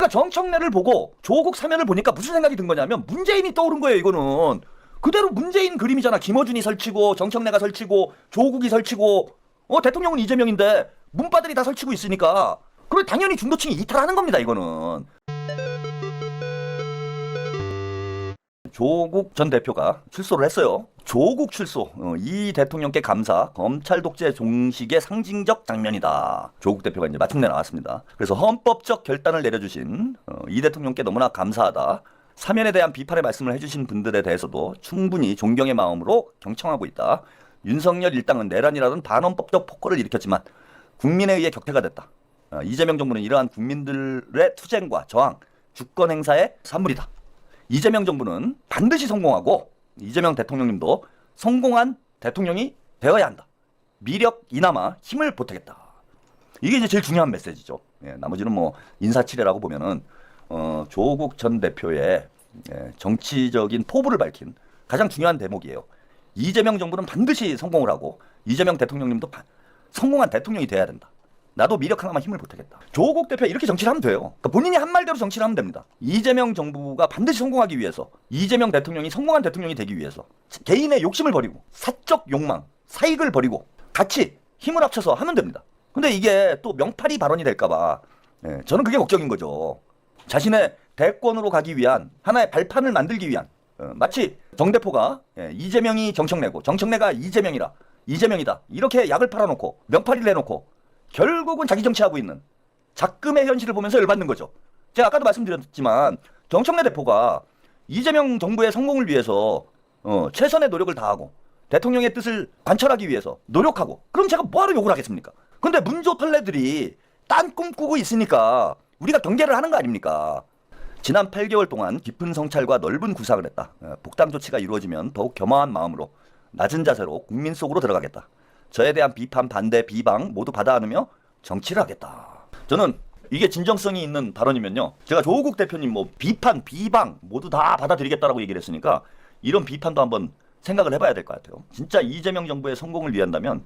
정청래를 보고 조국 사면을 보니까 무슨 생각이 든 거냐면 문재인이 떠오른 거예요. 이거는 그대로 문재인 그림이잖아. 김어준이 설치고 정청래가 설치고 조국이 설치고 대통령은 이재명인데 문바들이 다 설치고 있으니까 그럼 당연히 중도층이 이탈하는 겁니다. 이거는. 조국 전 대표가 출소를 했어요. 조국 출소, 이 대통령께 감사, 검찰 독재 종식의 상징적 장면이다. 조국 대표가 이제 마침내 나왔습니다. 그래서 헌법적 결단을 내려주신 이 대통령께 너무나 감사하다. 사면에 대한 비판의 말씀을 해주신 분들에 대해서도 충분히 존경의 마음으로 경청하고 있다. 윤석열 일당은 내란이라든 반헌법적 폭거를 일으켰지만 국민에 의해 격퇴가 됐다. 이재명 정부는 이러한 국민들의 투쟁과 저항, 주권 행사의 산물이다. 이재명 정부는 반드시 성공하고 이재명 대통령님도 성공한 대통령이 되어야 한다. 미력 이나마 힘을 보태겠다. 이게 이제 제일 중요한 메시지죠. 나머지는 뭐 인사치레라고 보면은 조국 전 대표의 정치적인 포부를 밝힌 가장 중요한 대목이에요. 이재명 정부는 반드시 성공을 하고 이재명 대통령님도 성공한 대통령이 돼야 된다. 나도 미력 하나만 힘을 보태겠다. 조국 대표 이렇게 정치를 하면 돼요. 그러니까 본인이 한 말대로 정치를 하면 됩니다. 이재명 정부가 반드시 성공하기 위해서, 이재명 대통령이 성공한 대통령이 되기 위해서 개인의 욕심을 버리고 사적 욕망, 사익을 버리고 같이 힘을 합쳐서 하면 됩니다. 근데 이게 또 명팔이 발언이 될까봐 저는 그게 걱정인 거죠. 자신의 대권으로 가기 위한 하나의 발판을 만들기 위한 마치 정 대표가 이재명이 정청래고 정청래가 이재명이다 이렇게 약을 팔아놓고 명팔이를 해놓고 결국은 자기 정치하고 있는 작금의 현실을 보면서 열받는 거죠. 제가 아까도 말씀드렸지만 정청래 대표가 이재명 정부의 성공을 위해서 최선의 노력을 다하고 대통령의 뜻을 관철하기 위해서 노력하고 그럼 제가 뭐하러 욕을 하겠습니까? 근데 문조 털레들이 딴 꿈꾸고 있으니까 우리가 경계를 하는 거 아닙니까? 지난 8개월 동안 깊은 성찰과 넓은 구상을 했다. 복당 조치가 이루어지면 더욱 겸허한 마음으로 낮은 자세로 국민 속으로 들어가겠다. 저에 대한 비판, 반대, 비방 모두 받아 안으며 정치를 하겠다. 저는 이게 진정성이 있는 발언이면요. 제가 조국 대표님 뭐 비판, 비방 모두 다 받아들이겠다라고 얘기를 했으니까 이런 비판도 한번 생각을 해봐야 될 것 같아요. 진짜 이재명 정부의 성공을 위한다면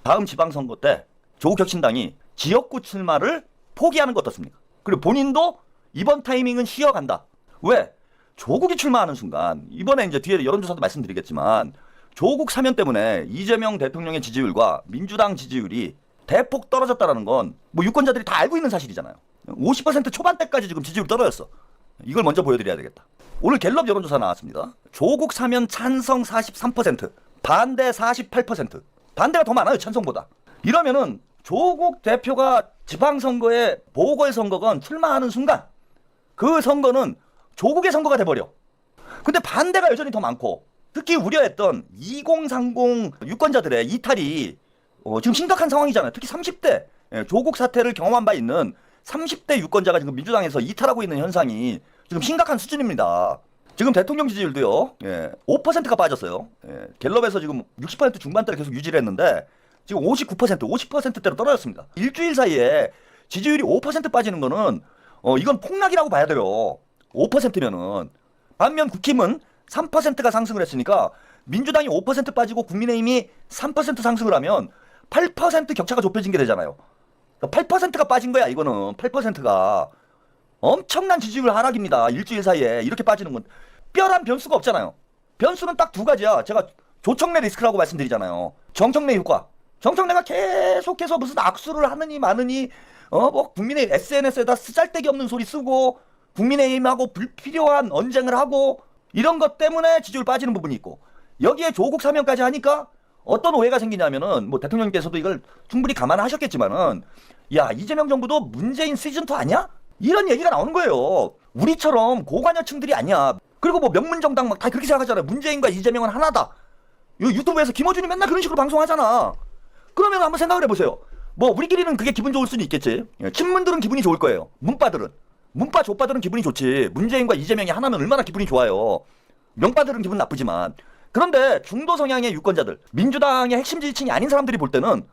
다음 지방선거 때 조국 혁신당이 지역구 출마를 포기하는 거 어떻습니까? 그리고 본인도 이번 타이밍은 쉬어간다. 왜? 조국이 출마하는 순간 이번에 이제 뒤에 여론조사도 말씀드리겠지만 조국 사면 때문에 이재명 대통령의 지지율과 민주당 지지율이 대폭 떨어졌다는 건 뭐 유권자들이 다 알고 있는 사실이잖아요. 50% 초반대까지 지금 지지율이 떨어졌어. 이걸 먼저 보여드려야 되겠다. 오늘 갤럽 여론조사 나왔습니다. 조국 사면 찬성 43%, 반대 48%. 반대가 더 많아요, 찬성보다. 이러면은 조국 대표가 지방선거에 보궐선거건 출마하는 순간 그 선거는 조국의 선거가 돼버려. 근데 반대가 여전히 더 많고 특히 우려했던 2030 유권자들의 이탈이 지금 심각한 상황이잖아요. 특히 30대 조국 사태를 경험한 바 있는 30대 유권자가 지금 민주당에서 이탈하고 있는 현상이 지금 심각한 수준입니다. 지금 대통령 지지율도요. 5%가 빠졌어요. 갤럽에서 지금 60% 중반대를 계속 유지를 했는데 지금 59%, 50%대로 떨어졌습니다. 일주일 사이에 지지율이 5% 빠지는 거는 이건 폭락이라고 봐야 돼요. 5%면은. 반면 국힘은 3%가 상승을 했으니까 민주당이 5% 빠지고 국민의힘이 3% 상승을 하면 8% 격차가 좁혀진 게 되잖아요. 그러니까 8%가 빠진 거야. 이거는 8%가 엄청난 지지율 하락입니다. 일주일 사이에 이렇게 빠지는 건 뼈란 변수가 없잖아요. 변수는 딱 두 가지야. 제가 조청래 리스크라고 말씀드리잖아요. 정청래 효과. 정청래가 계속해서 무슨 악수를 하느니 마느니 뭐 국민의 SNS에다 쓰잘데기 없는 소리 쓰고 국민의힘하고 불필요한 언쟁을 하고 이런 것 때문에 지지율 빠지는 부분이 있고 여기에 조국 사면까지 하니까 어떤 오해가 생기냐면은 뭐 대통령께서도 이걸 충분히 감안하셨겠지만은 야 이재명 정부도 문재인 시즌2 아니야? 이런 얘기가 나오는 거예요. 우리처럼 고관여층들이 아니야. 그리고 뭐 명문정당 막 다 그렇게 생각하잖아요. 문재인과 이재명은 하나다. 유튜브에서 김어준이 맨날 그런 식으로 방송하잖아. 그러면 한번 생각을 해보세요. 뭐 우리끼리는 그게 기분 좋을 수는 있겠지. 친문들은 기분이 좋을 거예요. 문파 조빠들은 기분이 좋지. 문재인과 이재명이 하나면 얼마나 기분이 좋아요. 명빠들은 기분 나쁘지만. 그런데 중도 성향의 유권자들, 민주당의 핵심 지지층이 아닌 사람들이 볼 때는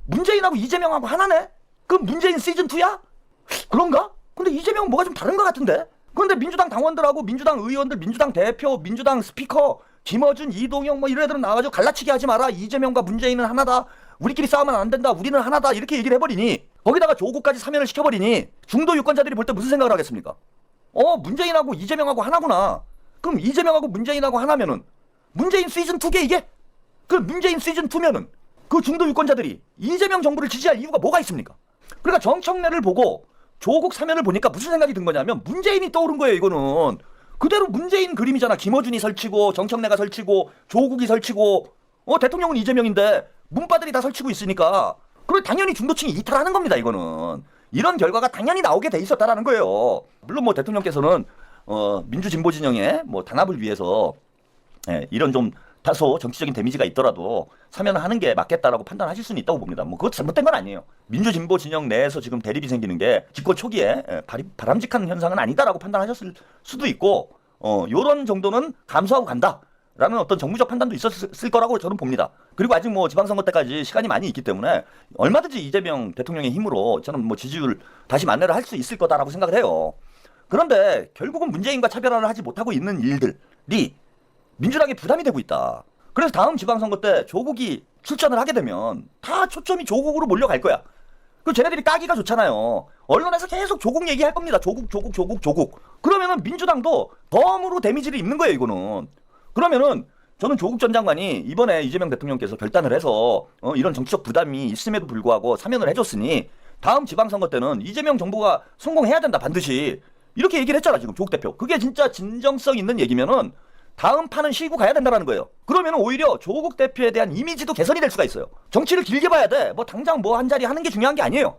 문재인하고 이재명하고 하나네? 그럼 문재인 시즌2야? 그런가? 근데 이재명은 뭐가 좀 다른 것 같은데? 그런데 민주당 당원들하고 민주당 의원들, 민주당 대표, 민주당 스피커, 김어준, 이동영 뭐 이런 애들은 나와가지고 갈라치기 하지 마라. 이재명과 문재인은 하나다. 우리끼리 싸우면 안 된다. 우리는 하나다. 이렇게 얘기를 해버리니 거기다가 조국까지 사면을 시켜버리니 중도 유권자들이 볼 때 무슨 생각을 하겠습니까? 문재인하고 이재명하고 하나구나. 그럼 이재명하고 문재인하고 하나면은 문재인 시즌2게 이게? 그 문재인 시즌2면은 그 중도 유권자들이 이재명 정부를 지지할 이유가 뭐가 있습니까? 그러니까 정청래를 보고 조국 사면을 보니까 무슨 생각이 든 거냐면 문재인이 떠오른 거예요. 이거는 그대로 문재인 그림이잖아. 김어준이 설치고 정청래가 설치고 조국이 설치고 대통령은 이재명인데 문바들이 다 설치고 있으니까 그럼 당연히 중도층이 이탈하는 겁니다. 이거는 이런 결과가 당연히 나오게 돼 있었다라는 거예요. 물론 뭐 대통령께서는 민주진보 진영의 뭐 단합을 위해서 이런 좀 다소 정치적인 데미지가 있더라도 사면을 하는 게 맞겠다라고 판단하실 수는 있다고 봅니다. 뭐 그거 잘못된 건 아니에요. 민주진보 진영 내에서 지금 대립이 생기는 게 집권 초기에 바람직한 현상은 아니다라고 판단하셨을 수도 있고 요런 정도는 감수하고 간다라는 어떤 정무적 판단도 있었을 거라고 저는 봅니다. 그리고 아직 뭐 지방선거 때까지 시간이 많이 있기 때문에 얼마든지 이재명 대통령의 힘으로 저는 뭐 지지율 다시 만회를 할 수 있을 거다라고 생각을 해요. 그런데 결국은 문재인과 차별화를 하지 못하고 있는 일들이 민주당에 부담이 되고 있다. 그래서 다음 지방선거 때 조국이 출전을 하게 되면 다 초점이 조국으로 몰려갈 거야. 그 쟤네들이 까기가 좋잖아요. 언론에서 계속 조국 얘기할 겁니다. 조국. 그러면은 민주당도 덤으로 데미지를 입는 거예요, 이거는. 그러면은 저는 조국 전 장관이 이번에 이재명 대통령께서 결단을 해서 이런 정치적 부담이 있음에도 불구하고 사면을 해줬으니 다음 지방선거 때는 이재명 정부가 성공해야 된다, 반드시. 이렇게 얘기를 했잖아, 지금 조국 대표. 그게 진짜 진정성 있는 얘기면은 다음 판은 쉬고 가야 된다는 거예요. 그러면 오히려 조국 대표에 대한 이미지도 개선이 될 수가 있어요. 정치를 길게 봐야 돼. 뭐 당장 뭐 한 자리 하는 게 중요한 게 아니에요.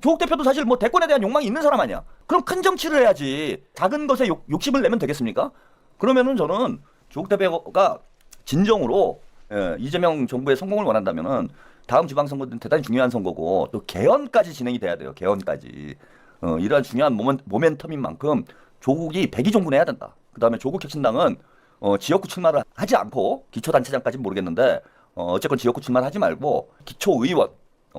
조국 대표도 사실 뭐 대권에 대한 욕망이 있는 사람 아니야. 그럼 큰 정치를 해야지. 작은 것에 욕심을 내면 되겠습니까? 그러면은 저는 조국 대표가 진정으로 이재명 정부의 성공을 원한다면은 다음 지방선거는 대단히 중요한 선거고 또 개헌까지 진행이 돼야 돼요. 개헌까지. 이러한 중요한 모멘텀인 만큼 조국이 백의종군해야 된다. 그 다음에 조국혁신당은 지역구 출마를 하지 않고 기초단체장까지는 모르겠는데 어쨌건 지역구 출마를 하지 말고 기초의원,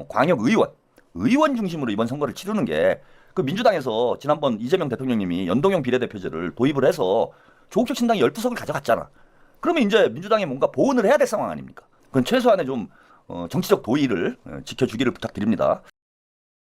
광역의원, 의원 중심으로 이번 선거를 치르는 게 그 민주당에서 지난번 이재명 대통령님이 연동형 비례대표제를 도입을 해서 조국혁신당이 12석을 가져갔잖아. 그러면 이제 민주당이 뭔가 보온을 해야 될 상황 아닙니까? 그건 최소한의 좀 정치적 도의를 지켜주기를 부탁드립니다.